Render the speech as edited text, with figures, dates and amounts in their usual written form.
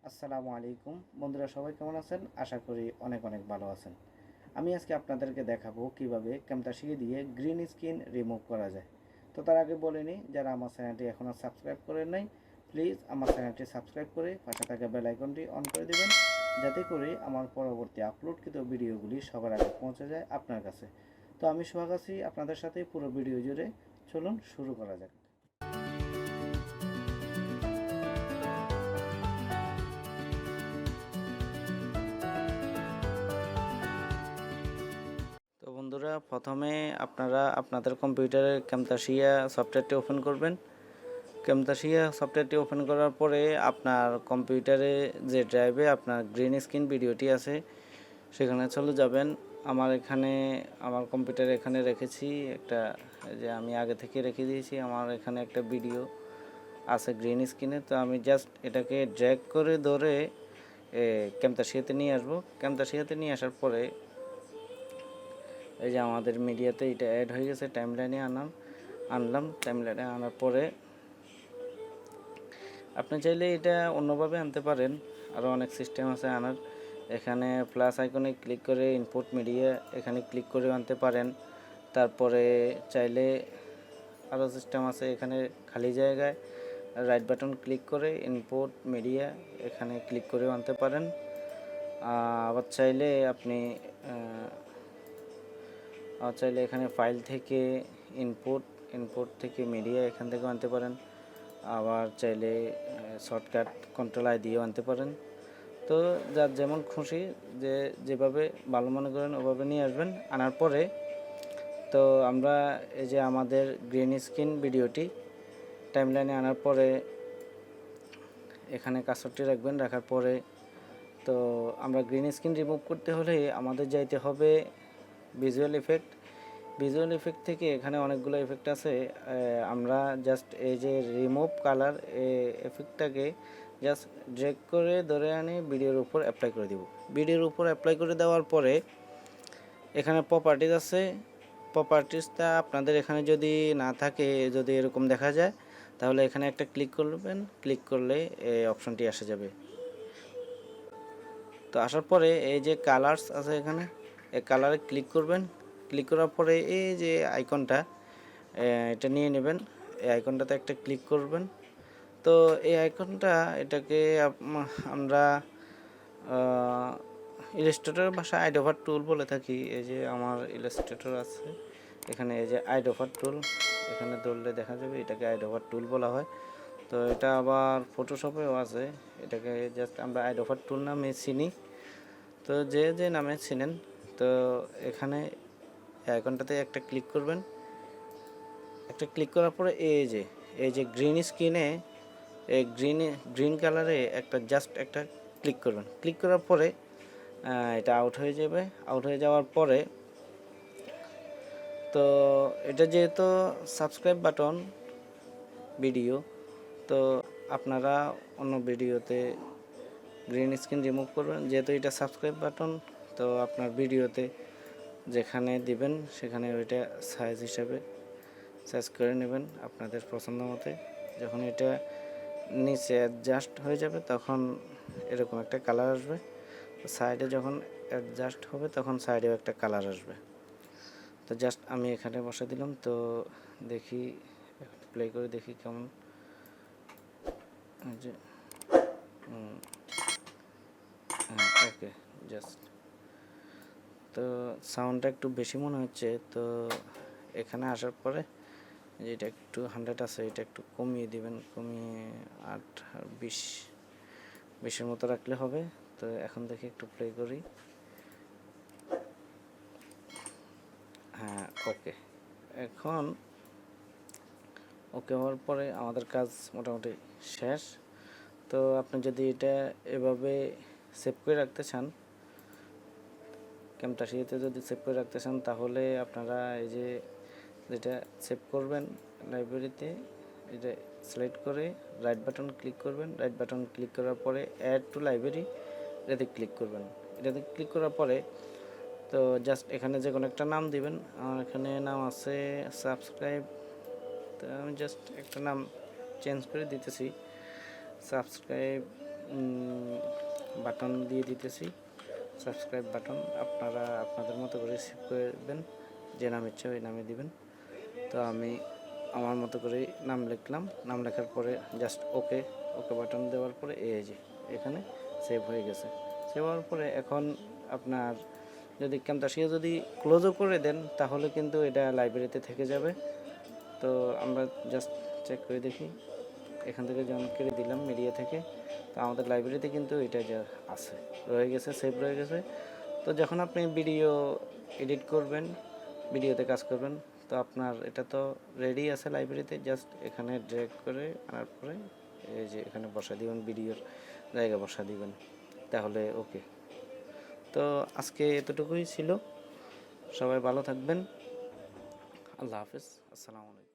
আসসালামু আলাইকুম বন্ধুরা, সবাই কেমন আছেন? আশা করি অনেক অনেক ভালো আছেন। আমি আজকে আপনাদেরকে দেখাবো কিভাবে ক্যামটাসিয়া দিয়ে গ্রিন স্ক্রিন রিমুভ করা যায়। তো তার আগে বলে নিই, যারা আমার চ্যানেলটি এখনও সাবস্ক্রাইব করেন নাই, প্লিজ আমার চ্যানেলটি সাবস্ক্রাইব করে পাশে থাকা বেল আইকনটি অন করে দেবেন, যাতে করে আমার পরবর্তী আপলোডকৃত ভিডিওগুলি সবার আগে পৌঁছে যায় আপনার কাছে। তো আমি সোহাগ আছি আপনাদের সাথে পুরো ভিডিও জুড়ে। চলুন শুরু করা যাক। তো বন্ধুরা, প্রথমে আপনারা আপনাদের কম্পিউটারে ক্যামতাসিয়া সফটওয়্যারটি ওপেন করবেন। ক্যামতাসিয়া সফটওয়্যারটি ওপেন করার পরে আপনার কম্পিউটারে যে ড্রাইভে আপনার গ্রিন স্ক্রিন ভিডিওটি আছে সেখানে চলে যাবেন। আমার কম্পিউটারে এখানে রেখেছি একটা, যে আমি আগে থেকে রেখে দিয়েছি। আমার এখানে একটা ভিডিও আছে গ্রিন স্ক্রিনে। তো আমি জাস্ট এটাকে ড্র্যাগ করে ধরে ক্যামতাসিয়াতে নিয়ে আসবো। ক্যামতাসিয়াতে নিয়ে আসার পরে এই যে আমাদের মিডিয়াতে এটা অ্যাড হয়ে গেছে। টাইমলাইনে আনলাম। টাইমলাইনে আনার পরে আপনি চাইলে এটা অন্যভাবে আনতে পারেন, আরও অনেক সিস্টেম আছে আনার। এখানে প্লাস আইকনে ক্লিক করে ইনপুট মিডিয়া এখানে ক্লিক করে আনতে পারেন। তারপরে চাইলে আরও সিস্টেম আছে, এখানে খালি জায়গায় রাইট বাটন ক্লিক করে ইনপুট মিডিয়া এখানে ক্লিক করেও আনতে পারেন। আবার চাইলে এখানে ফাইল থেকে ইনপুট থেকে মিডিয়া এখান থেকেও আনতে পারেন। আবার চাইলে শর্টকাট কন্ট্রোল আই দিয়েও আনতে পারেন। তো যার যেমন খুশি, যেভাবে ভালো মনে করেন ওভাবে নিয়ে আসবেন। আনার পরে তো আমরা এই যে আমাদের গ্রিন স্ক্রিন ভিডিওটি টাইমলাইনে আনার পরে এখানে কার্সরটি রাখবেন। রাখার পরে তো আমরা গ্রিন স্ক্রিন রিমুভ করতে হলে আমাদের যাইতে হবে ভিজুয়াল ইফেক্ট থেকে। এখানে অনেকগুলো ইফেক্ট আছে। আমরা জাস্ট এই যে রিমুভ কালার এফেক্টটাকে জাস্ট ড্র্যাগ করে ধরে আনি ভিডিওর উপর অ্যাপ্লাই করে দিব। ভিডিওর উপর অ্যাপ্লাই করে দেওয়ার পরে এখানে প্রপার্টিজ আছে। প্রপার্টিজটা আপনাদের এখানে যদি না থাকে, যদি এরকম দেখা যায়, তাহলে এখানে একটা ক্লিক করবেন। ক্লিক করলে এই অপশনটি আসে যাবে। তো আসার পরে এই যে কালার্স আছে, এখানে এই কালারে ক্লিক করবেন। ক্লিক করার পরে এই যে আইকনটা এটা নিয়ে নেবেন। এই আইকনটাতে একটা ক্লিক করবেন। তো এই আইকনটা এটাকে আমরা ইলাস্ট্রেটরের ভাষায় আইডোভার টুল বলে থাকি। এই যে আমার ইলাস্ট্রেটর আছে এখানে, এই যে আইডোভার টুল এখানে ধরলে দেখা যাবে, এটাকে আইডোভার টুল বলা হয়। তো এটা আবার ফটোশপেও আছে। এটাকে জাস্ট আমরা আইডোভার টুল নামে চিনি। তো যে নামে চিনেন, তো এখানে আইকনটাতে একটা ক্লিক করবেন। একটা ক্লিক করার পরে এই যে গ্রিন স্ক্রিনে এই গ্রিন কালারে জাস্ট একটা ক্লিক করবেন। ক্লিক করার পরে এটা আউট হয়ে যাবে। আউট হয়ে যাওয়ার পরে তো এটা যেহেতু সাবস্ক্রাইব বাটন ভিডিও, তো আপনারা অন্য ভিডিওতে গ্রিন স্ক্রিন রিমুভ করবেন। যেহেতু এটা সাবস্ক্রাইব বাটন, তো আপনার ভিডিওতে যেখানে দিবেন সেখানে ওইটা সাইজ হিসাবে সাইজ করে নেবেন আপনাদের পছন্দ মতে। যখন এটা নিচে অ্যাডজাস্ট হয়ে যাবে তখন এরকম একটা কালার আসবে। সাইডে যখন অ্যাডজাস্ট হবে তখন সাইডেও একটা কালার আসবে। তো জাস্ট আমি এখানে বসে দিলাম। তো দেখি, প্লে করে দেখি কেমন। যে ওকে, জাস্ট তো সাউন্ডটা একটু বেশি মনে হচ্ছে। তো এখানে আসার পরে যেটা একটু 100 আছে, এটা একটু কমিয়ে দিবেন। কমিয়ে 8 আর 20-20-এর মতো রাখলে হবে। তো এখন দেখি, একটু প্লে করি। হ্যাঁ, ওকে। এখন ওকে হওয়ার পরে আমাদের কাজ মোটামুটি শেষ। তো আপনি যদি এটা এভাবে সেভ করে রাখতে চান, ক্যামটাসিয়াতে যদি সেভ করে রাখতে চান, তাহলে আপনারা এই যে যেটা সেভ করবেন লাইব্রেরিতে, এটা সিলেক্ট করে রাইট বাটন ক্লিক করবেন। রাইট বাটন ক্লিক করার পরে অ্যাড টু লাইব্রেরি এটাতে ক্লিক করবেন। এটাতে ক্লিক করার পরে তো জাস্ট এখানে যে কোনো একটা নাম দিবেন। আমার এখানে নাম আছে সাবস্ক্রাইব। তো আমি জাস্ট একটা নাম চেঞ্জ করে দিতেছি, সাবস্ক্রাইব বাটন দিয়ে দিতেছি, সাবস্ক্রাইব বাটন। আপনারা আপনাদের মতো করে রিসিভ করবেন, যে নাম ইচ্ছা ওই নামে দিবেন। তো আমি আমার মতো করে নাম লিখলাম, নাম লেখার পরে জাস্ট ওকে বাটন দেওয়ার পরে এই যে এখানে সেভ হয়ে গেছে। সেভ হওয়ার পরে এখন আপনার যদি ক্যামতাসিয়া যদি ক্লোজও করে দেন তাহলে কিন্তু এটা লাইব্রেরিতে থেকে যাবে। তো আমরা জাস্ট চেক করে দেখি, এখান থেকে যেমন কেটে দিলাম মিডিয়া থেকে, তো আমাদের লাইব্রেরিতে কিন্তু এটা যা আছে রয়ে গেছে, সেভ রয়ে গেছে। তো যখন আপনি ভিডিও এডিট করবেন, ভিডিওতে কাজ করবেন, তো আপনার এটা তো রেডি আছে লাইব্রেরিতে, জাস্ট এখানে ড্র্যাগ করে আনার পরে এই যে এখানে বসা দিবেন, ভিডিওর জায়গা বসা দিবেন, তাহলে ওকে। তো আজকে এতটুকুই ছিল, সবাই ভালো থাকবেন, আল্লাহ হাফেজ, আসসালামু আলাইকুম।